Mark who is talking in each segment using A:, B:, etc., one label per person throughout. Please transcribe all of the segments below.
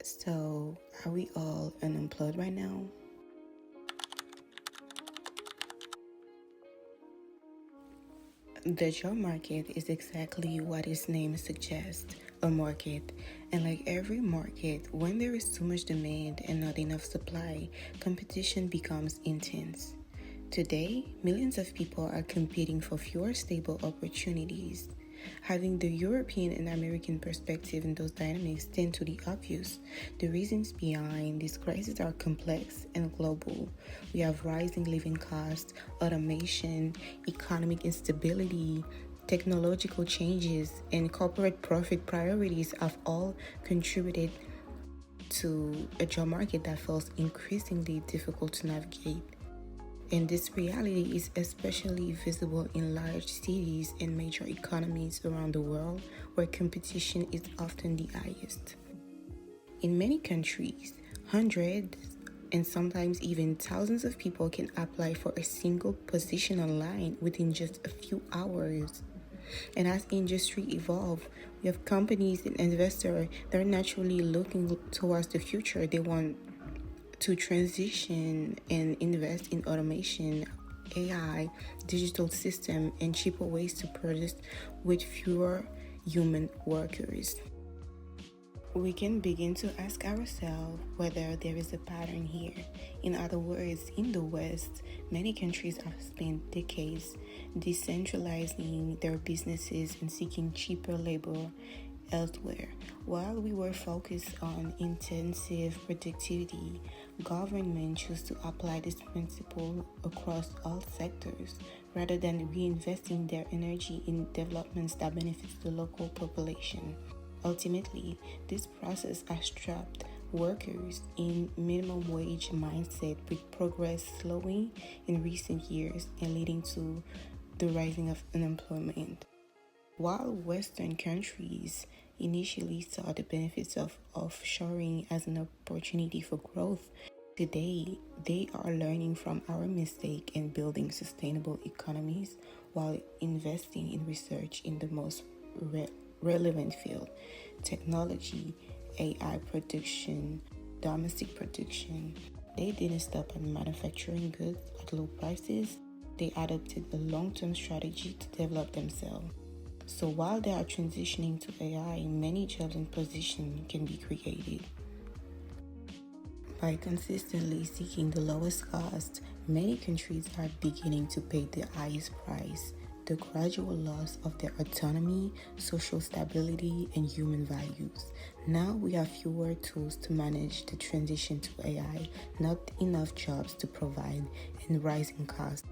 A: So, are we all unemployed right now? The job market is exactly what its name suggests, a market. And like every market, when there is too much demand and not enough supply, competition becomes intense. Today, millions of people are competing for fewer stable opportunities. Having the European and American perspective in those dynamics tend to be obvious. The reasons behind this crisis are complex and global. We have rising living costs, automation, economic instability, technological changes, and corporate profit priorities have all contributed to a job market that feels increasingly difficult to navigate. And this reality is especially visible in large cities and major economies around the world where competition is often the highest. In many countries, hundreds and sometimes even thousands of people can apply for a single position online within just a few hours. And as industry evolve, we have companies and investors that are naturally looking towards the future. They want to transition and invest in automation, AI, digital system, and cheaper ways to produce with fewer human workers. We can begin to ask ourselves whether there is a pattern here. In other words, in the West, many countries have spent decades decentralizing their businesses and seeking cheaper labor elsewhere. While we were focused on intensive productivity, government chose to apply this principle across all sectors rather than reinvesting their energy in developments that benefits the local population. Ultimately, this process has trapped workers in minimum wage mindset, with progress slowing in recent years and leading to the rising of unemployment. While Western countries initially saw the benefits of offshoring as an opportunity for growth, today they are learning from our mistake and building sustainable economies while investing in research in the most relevant field: technology, AI production, domestic production. They didn't stop at manufacturing goods at low prices. They adopted a long-term strategy to develop themselves. So while they are transitioning to AI, many jobs and positions can be created. By consistently seeking the lowest cost, many countries are beginning to pay the highest price: the gradual loss of their autonomy, social stability, and human values. Now we have fewer tools to manage the transition to AI, not enough jobs to provide, and rising costs.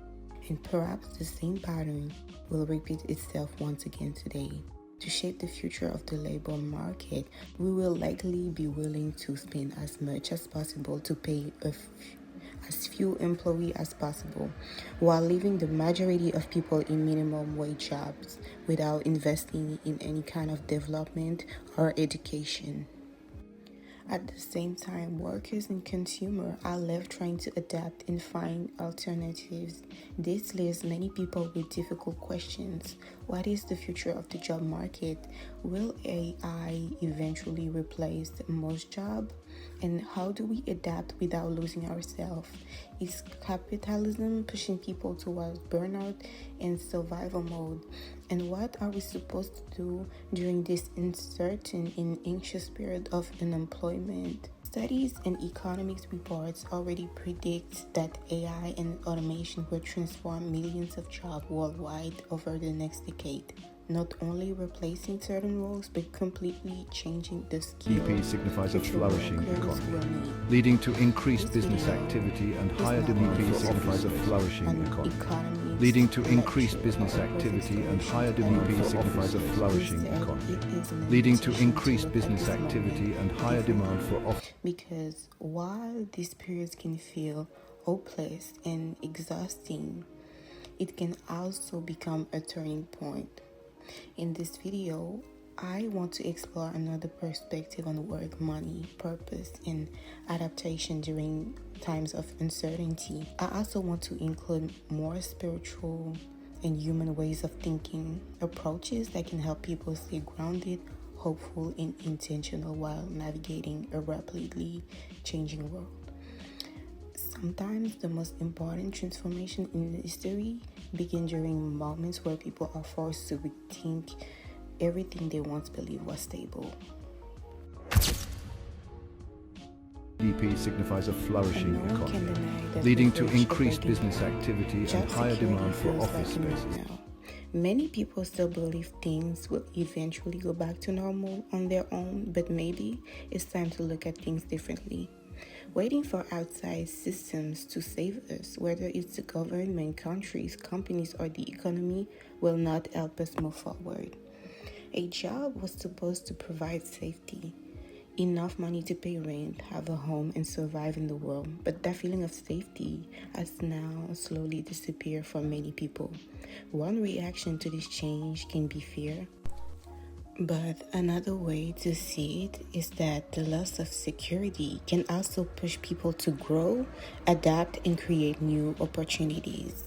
A: And perhaps the same pattern will repeat itself once again today. To shape the future of the labor market, we will likely be willing to spend as much as possible to pay as few employees as possible, while leaving the majority of people in minimum wage jobs without investing in any kind of development or education. At the same time, workers and consumers are left trying to adapt and find alternatives. This leaves many people with difficult questions. What is the future of the job market? Will AI eventually replace most jobs? And how do we adapt without losing ourselves? Is capitalism pushing people towards burnout and survival mode? And what are we supposed to do during this uncertain and anxious period of unemployment? Studies and economics reports already predict that AI and automation will transform millions of jobs worldwide over the next decade, not only replacing certain roles but completely changing the skills
B: GDP signifies a flourishing
A: workers
B: economy,
A: will need.
B: leading to increased
A: This
B: business
A: video
B: activity and
A: is
B: higher
A: not
B: demand
A: only
B: for signifies a flourishing
A: an
B: economy,
A: economics
B: leading to
A: lecture
B: increased business
A: or
B: activity and
A: presentation
B: higher demand
A: for
B: for signifies a
A: officers.
B: flourishing
A: Instead,
B: economy,
A: it is an
B: leading to
A: invitation
B: increased
A: look at
B: business
A: this
B: activity
A: moment
B: and higher demand for
A: differently. Because while these periods can feel hopeless and exhausting, it can also become a turning point. In this video, I want to explore another perspective on work, money, purpose, and adaptation during times of uncertainty. I also want to include more spiritual and human ways of thinking, approaches that can help people stay grounded, hopeful and intentional while navigating a rapidly changing world. Sometimes the most important transformation in history begin during moments where people are forced to rethink everything they once believed was stable.
B: GDP signifies a
A: And
B: flourishing
A: no one can
B: economy,
A: deny that
B: leading
A: with
B: to
A: rich
B: increased
A: working
B: business
A: power,
B: activity and
A: job
B: higher
A: security
B: demand for
A: feels
B: office
A: like a myth
B: spaces.
A: now. Many people still believe things will eventually go back to normal on their own, but maybe it's time to look at things differently. Waiting for outside systems to save us, whether it's the government, countries, companies, or the economy, will not help us move forward. A job was supposed to provide safety, enough money to pay rent, have a home, and survive in the world. But that feeling of safety has now slowly disappeared for many people. One reaction to this change can be fear. But another way to see it is that the loss of security can also push people to grow, adapt, and create new opportunities.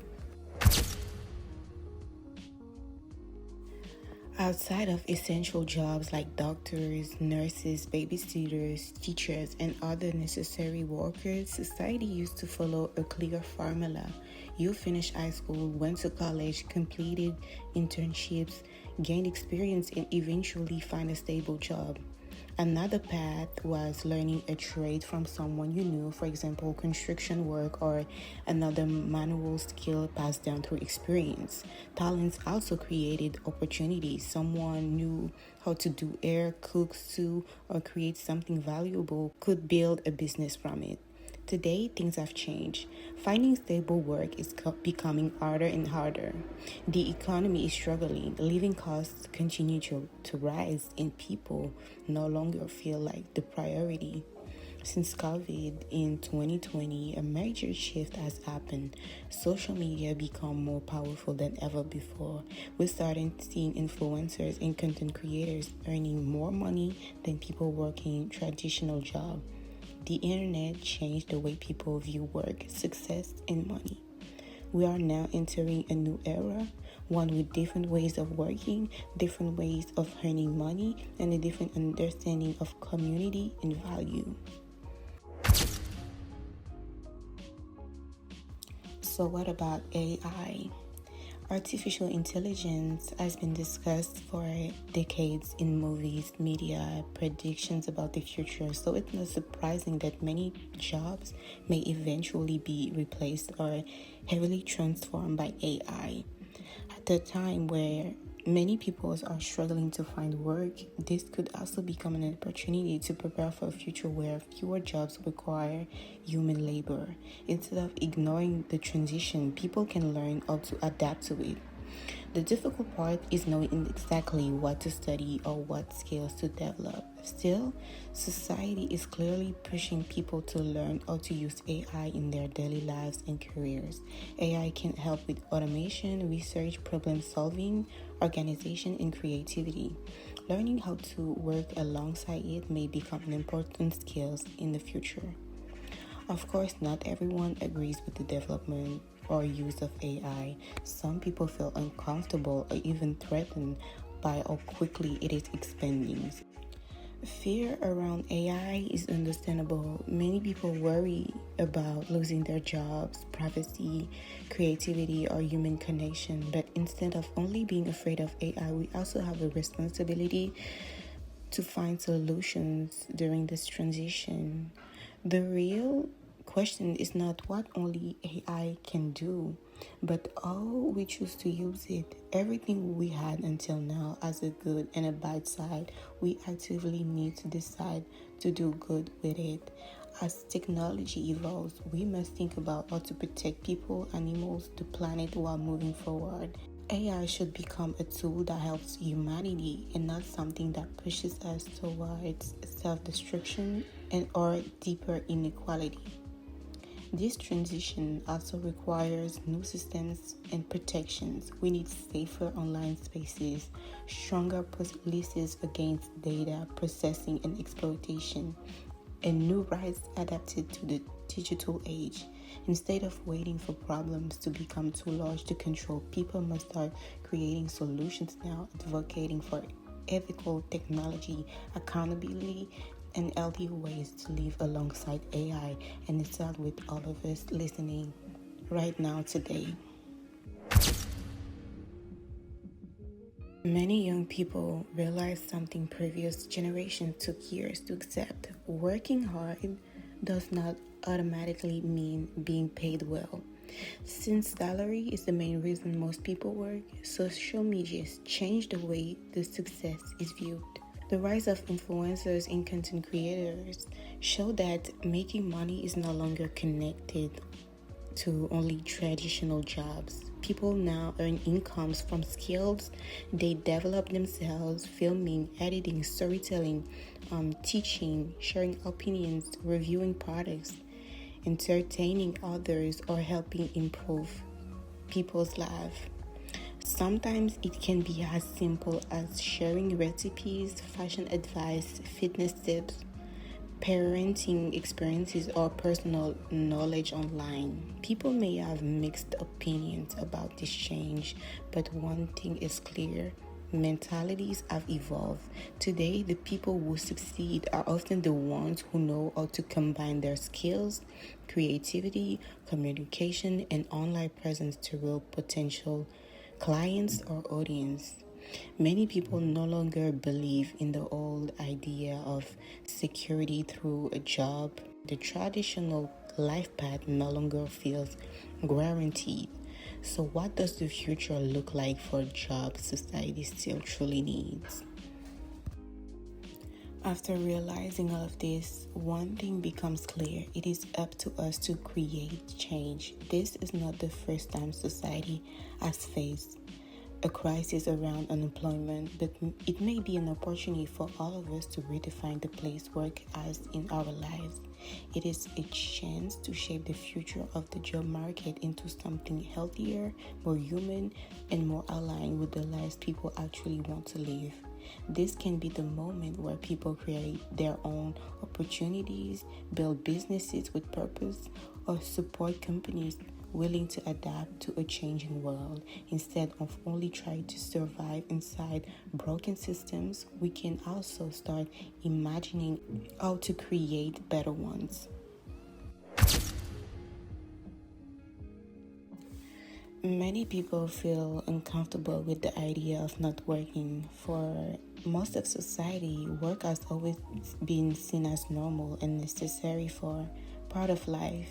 A: Outside of essential jobs like doctors, nurses, babysitters, teachers, and other necessary workers, society used to follow a clear formula. You finish high school, went to college, completed internships, gained experience, and eventually find a stable job. Another path was learning a trade from someone you knew, for example, construction work or another manual skill passed down through experience. Talents also created opportunities. Someone knew how to do hair, cook, sew, or create something valuable could build a business from it. Today, things have changed. Finding stable work is becoming harder and harder. The economy is struggling, living costs continue to rise, and people no longer feel like the priority. Since COVID in 2020, a major shift has happened. Social media become more powerful than ever before. We're starting seeing influencers and content creators earning more money than people working traditional jobs. The internet changed the way people view work, success, and money. We are now entering a new era, one with different ways of working, different ways of earning money, and a different understanding of community and value. So, what about AI? Artificial intelligence has been discussed for decades in movies, media, predictions about the future, so it's not surprising that many jobs may eventually be replaced or heavily transformed by AI. At a time where many people are struggling to find work, this could also become an opportunity to prepare for a future where fewer jobs require human labor. Instead of ignoring the transition, people can learn how to adapt to it. The difficult part is knowing exactly what to study or what skills to develop. Still, society is clearly pushing people to learn how to use AI in their daily lives and careers. AI can help with automation, research, problem solving, organization, and creativity. Learning how to work alongside it may become an important skill in the future. Of course, not everyone agrees with the development or use of AI. Some people feel uncomfortable or even threatened by how quickly it is expanding. Fear around AI is understandable. Many people worry about losing their jobs, privacy, creativity, or human connection. But instead of only being afraid of AI, we also have a responsibility to find solutions during this transition. The real question is not what only AI can do, but how we choose to use it. Everything we had until now has a good and a bad side. We actively need to decide to do good with it. As technology evolves, we must think about how to protect people, animals, the planet while moving forward. AI should become a tool that helps humanity and not something that pushes us towards self-destruction and or deeper inequality. This transition also requires new systems and protections. We need safer online spaces, stronger policies against data processing and exploitation, and new rights adapted to the digital age. Instead of waiting for problems to become too large to control, people must start creating solutions now, advocating for ethical technology, accountability, and healthy ways to live alongside AI. And it starts with all of us listening right now today. Many young people realize something previous generations took years to accept. Working hard does not automatically mean being paid well. Since salary is the main reason most people work, social media has changed the way the success is viewed. The rise of influencers and content creators show that making money is no longer connected to only traditional jobs. People now earn incomes from skills they develop themselves: filming, editing, storytelling, teaching, sharing opinions, reviewing products, entertaining others, or helping improve people's lives. Sometimes it can be as simple as sharing recipes, fashion advice, fitness tips, parenting experiences, or personal knowledge online. People may have mixed opinions about this change, but one thing is clear: mentalities have evolved. Today, the people who succeed are often the ones who know how to combine their skills, creativity, communication, and online presence to real potential clients or audience. Many people no longer believe in the old idea of security through a job. The traditional life path no longer feels guaranteed. So, what does the future look like for jobs society still truly needs? After realizing all of this, one thing becomes clear: it is up to us to create change. This is not the first time society has faced a crisis around unemployment, but it may be an opportunity for all of us to redefine the place work has in our lives. It is a chance to shape the future of the job market into something healthier, more human, and more aligned with the lives people actually want to live. This can be the moment where people create their own opportunities, build businesses with purpose, or support companies willing to adapt to a changing world. Instead of only trying to survive inside broken systems, we can also start imagining how to create better ones. Many people feel uncomfortable with the idea of not working. For most of society, work has always been seen as normal and necessary for part of life.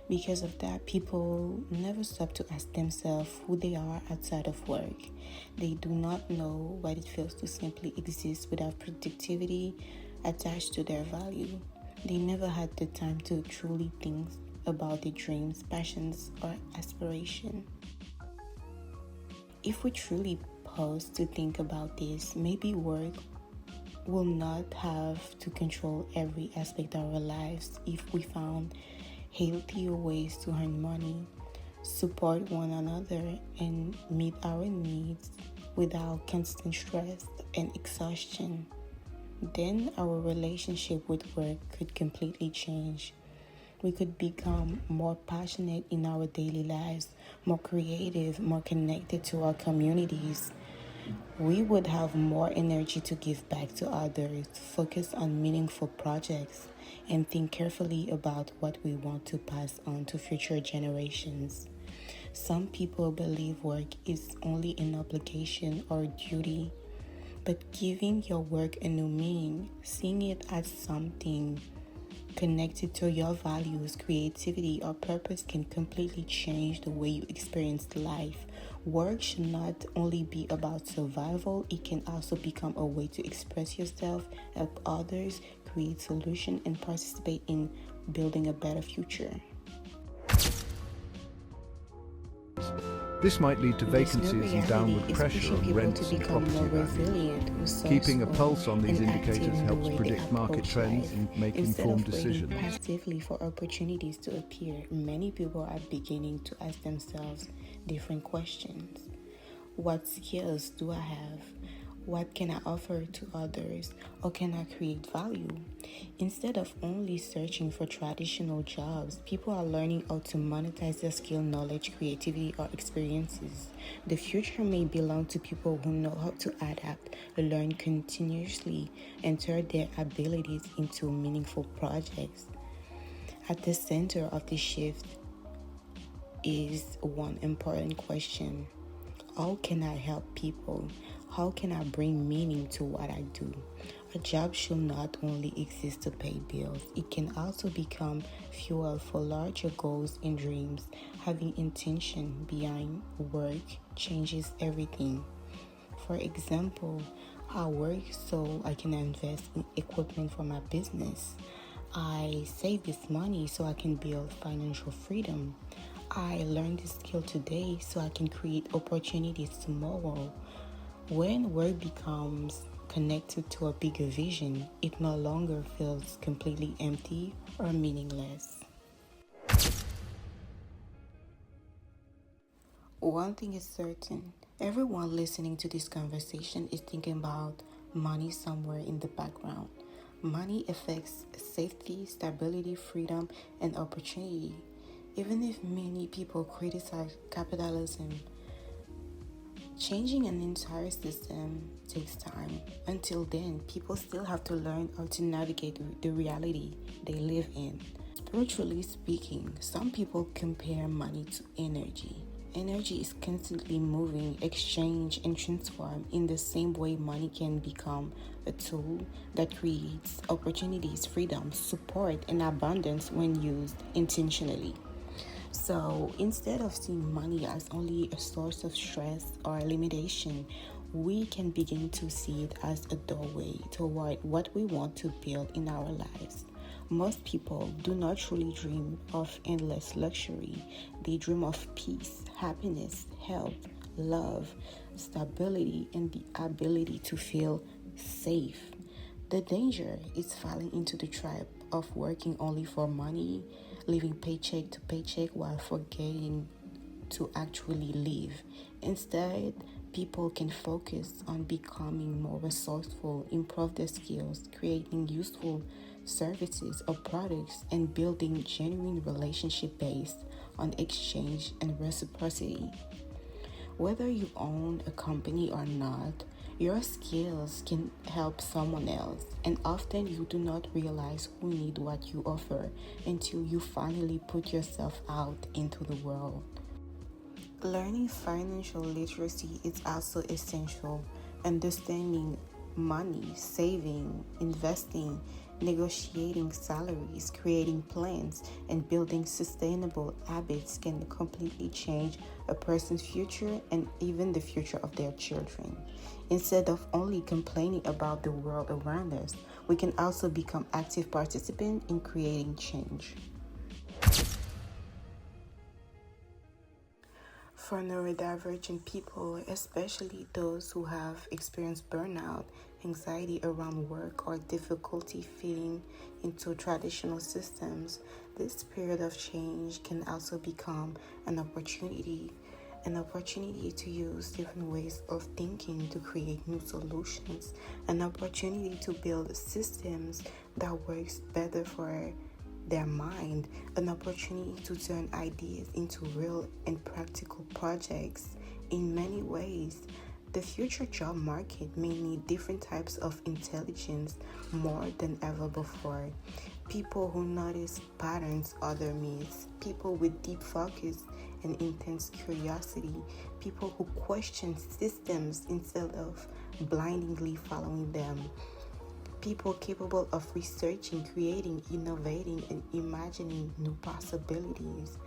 A: Because of that, people never stop to ask themselves who they are outside of work. They do not know what it feels to simply exist without productivity attached to their value. They never had the time to truly think about their dreams, passions, or aspiration. If we truly pause to think about this, maybe work will not have to control every aspect of our lives if we found healthier ways to earn money, support one another, and meet our needs without constant stress and exhaustion. Then our relationship with work could completely change. We could become more passionate in our daily lives, more creative, more connected to our communities. We would have more energy to give back to others, focus on meaningful projects, and think carefully about what we want to pass on to future generations. Some people believe work is only an obligation or duty, but giving your work a new meaning, seeing it as something connected to your values, creativity, or purpose can completely change the way you experience life. Work should not only be about survival, it can also become a way to express yourself, help others, create solutions, and participate in building a better future.
B: This might lead to
A: This new
B: vacancies and
A: reality
B: downward
A: is
B: pressure
A: pushing
B: on
A: people
B: rents
A: to
B: and
A: become
B: property
A: more
B: values.
A: resilient,
B: Keeping a
A: resourceful,
B: pulse on these
A: and active
B: indicators
A: in the
B: helps
A: way they
B: predict market
A: approach
B: trends
A: life.
B: and make
A: Instead
B: informed
A: of waiting
B: decisions.
A: passively for opportunities to appear, many people are beginning to ask themselves different questions. What skills do I have? What can I offer to others, or can I create value? Instead of only searching for traditional jobs, people are learning how to monetize their skill, knowledge, creativity, or experiences. The future may belong to people who know how to adapt, learn continuously, and turn their abilities into meaningful projects. At the center of this shift is one important question: how can I help people? How can I bring meaning to what I do? A job should not only exist to pay bills, it can also become fuel for larger goals and dreams. Having intention behind work changes everything. For example, I work so I can invest in equipment for my business. I save this money so I can build financial freedom. I learn this skill today so I can create opportunities tomorrow. When work becomes connected to a bigger vision, it no longer feels completely empty or meaningless. One thing is certain: everyone listening to this conversation is thinking about money somewhere in the background. Money affects safety, stability, freedom, and opportunity. Even if many people criticize capitalism, changing an entire system takes time. Until then, people still have to learn how to navigate the reality they live in. Spiritually speaking, some people compare money to energy. Energy is constantly moving, exchange, and transform. In the same way, money can become a tool that creates opportunities, freedom, support, and abundance when used intentionally. So instead of seeing money as only a source of stress or limitation, we can begin to see it as a doorway toward what we want to build in our lives. Most people do not truly dream of endless luxury. They dream of peace, happiness, health, love, stability, and the ability to feel safe. The danger is falling into the trap of working only for money, living paycheck to paycheck while forgetting to actually live. Instead, people can focus on becoming more resourceful, improve their skills, creating useful services or products, and building genuine relationship based on exchange and reciprocity. Whether you own a company or not, your skills can help someone else, and often you do not realize who need what you offer until you finally put yourself out into the world. Learning financial literacy is also essential. Understanding money, saving, investing, negotiating salaries, creating plans, and building sustainable habits can completely change a person's future and even the future of their children. Instead of only complaining about the world around us, we can also become active participants in creating change. For neurodivergent people, especially those who have experienced burnout, anxiety around work, or difficulty fitting into traditional systems, this period of change can also become an opportunity to use different ways of thinking to create new solutions, an opportunity to build systems that works better for their mind, an opportunity to turn ideas into real and practical projects. In many ways, the future job market may need different types of intelligence more than ever before. People who notice patterns others miss, people with deep focus and intense curiosity, people who question systems instead of blindly following them, people capable of researching, creating, innovating, and imagining new possibilities.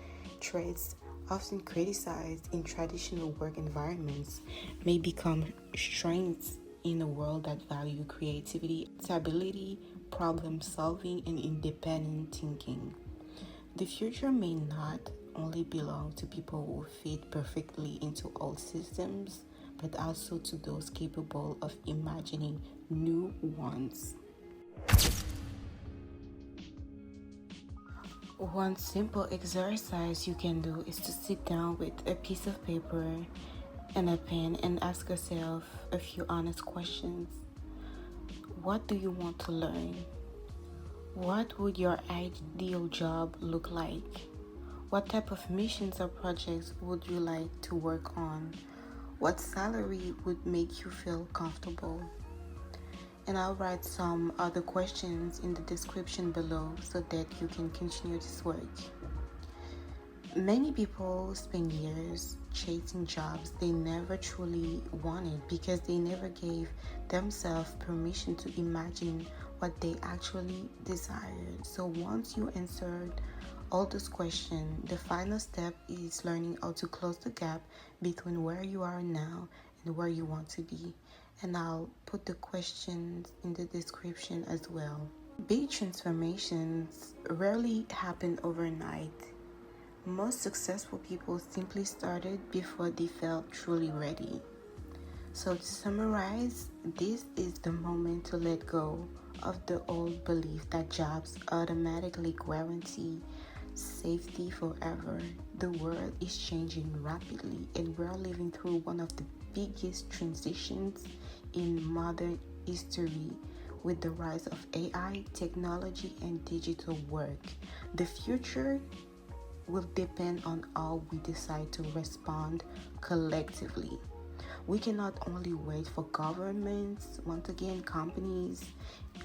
A: Traits often criticized in traditional work environments may become strengths in a world that value creativity, stability, problem solving, and independent thinking. The future may not only belong to people who fit perfectly into old systems, but also to those capable of imagining new ones. One simple exercise you can do is to sit down with a piece of paper and a pen and ask yourself a few honest questions. What do you want to learn? What would your ideal job look like? What type of missions or projects would you like to work on? What salary would make you feel comfortable? And I'll write some other questions in the description below so that you can continue this work. Many people spend years chasing jobs they never truly wanted because they never gave themselves permission to imagine what they actually desired. So once you answered all those questions, the final step is learning how to close the gap between where you are now and where you want to be. And I'll put the questions in the description as well. Big transformations rarely happen overnight. Most successful people simply started before they felt truly ready. So to summarize, this is the moment to let go of the old belief that jobs automatically guarantee safety forever. The world is changing rapidly and we're living through one of the biggest transitions in modern history with the rise of AI, technology, and digital work. The future will depend on how we decide to respond collectively. We cannot only wait for governments, once again, companies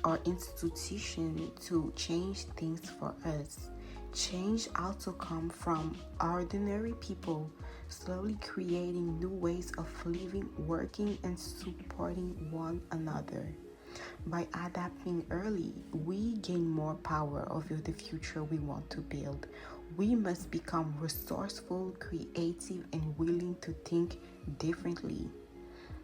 A: or institutions to change things for us. Change also comes from ordinary people slowly creating new ways of living, working, and supporting one another. By adapting early, we gain more power over the future we want to build. We must become resourceful, creative, and willing to think differently.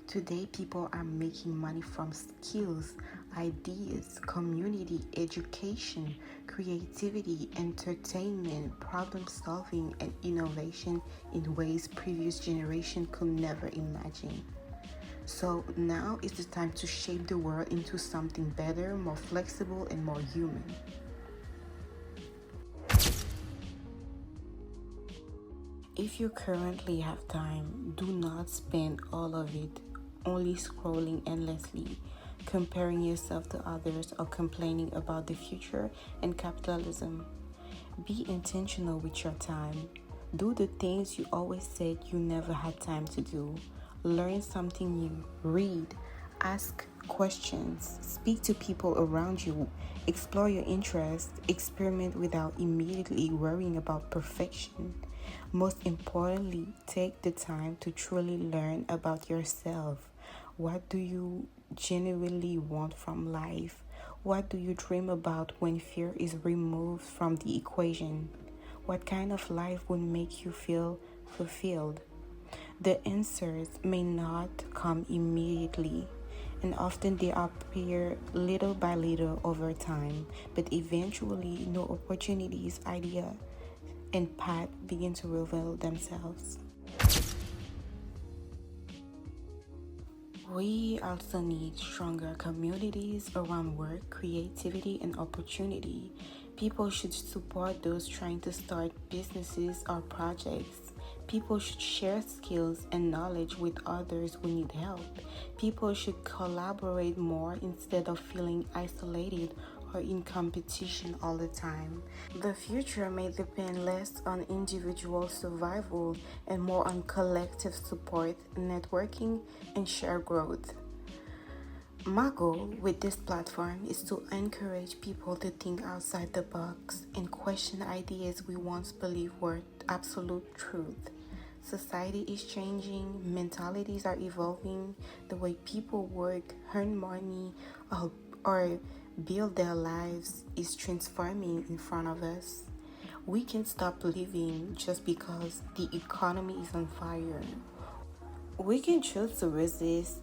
A: Today, people are making money from skills, ideas, community, education, creativity, entertainment, problem solving, and innovation in ways previous generations could never imagine. So now is the time to shape the world into something better, more flexible, and more human. If you currently have time, do not spend all of it only scrolling endlessly, comparing yourself to others, or complaining about the future and capitalism. Be intentional with your time. Do the things you always said you never had time to do. Learn something new. Read. Ask questions. Speak to people around you. Explore your interests. Experiment without immediately worrying about perfection. Most importantly, take the time to truly learn about yourself. What do you genuinely want from life? What do you dream about when fear is removed from the equation? What kind of life would make you feel fulfilled? The answers may not come immediately, and often they appear little by little over time, but eventually new opportunities, ideas, and paths begin to reveal themselves. We also need stronger communities around work, creativity, and opportunity. People should support those trying to start businesses or projects. People should share skills and knowledge with others who need help. People should collaborate more instead of feeling isolated or in competition all the time. The future may depend less on individual survival and more on collective support, networking, and shared growth. My goal with this platform is to encourage people to think outside the box and question ideas we once believed were absolute truth. Society is changing, mentalities are evolving, the way people work, earn money, or build their lives is transforming in front of us. We can stop living just because the economy is on fire. We can choose to resist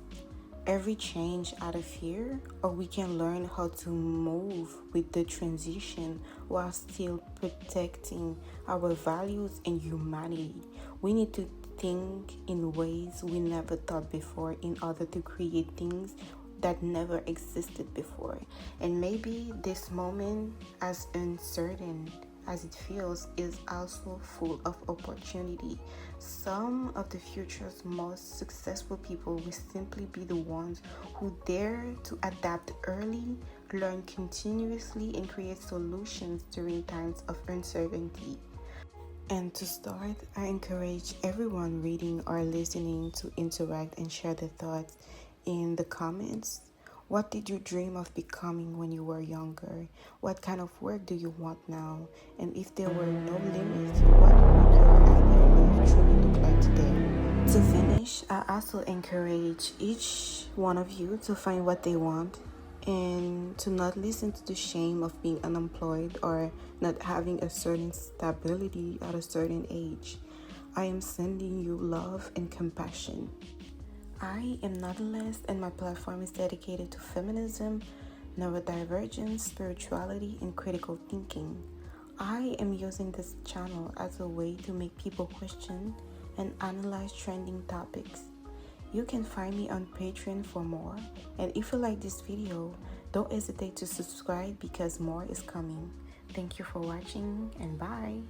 A: every change out of fear, or we can learn how to move with the transition while still protecting our values and humanity. We need to think in ways we never thought before in order to create things that never existed before. And maybe this moment, as uncertain as it feels, is also full of opportunity. Some of the future's most successful people will simply be the ones who dare to adapt early, learn continuously, and create solutions during times of uncertainty. And to start, I encourage everyone reading or listening to interact and share their thoughts in the comments. What did you dream of becoming when you were younger? What kind of work do you want now? And if there were no limits, what would your ideal life truly look like today? To finish, I also encourage each one of you to find what they want and to not listen to the shame of being unemployed or not having a certain stability at a certain age. I am sending you love and compassion. I am Nautilus, and my platform is dedicated to feminism, neurodivergence, spirituality, and critical thinking. I am using this channel as a way to make people question and analyze trending topics. You can find me on Patreon for more, and if you like this video, don't hesitate to subscribe because more is coming. Thank you for watching, and bye!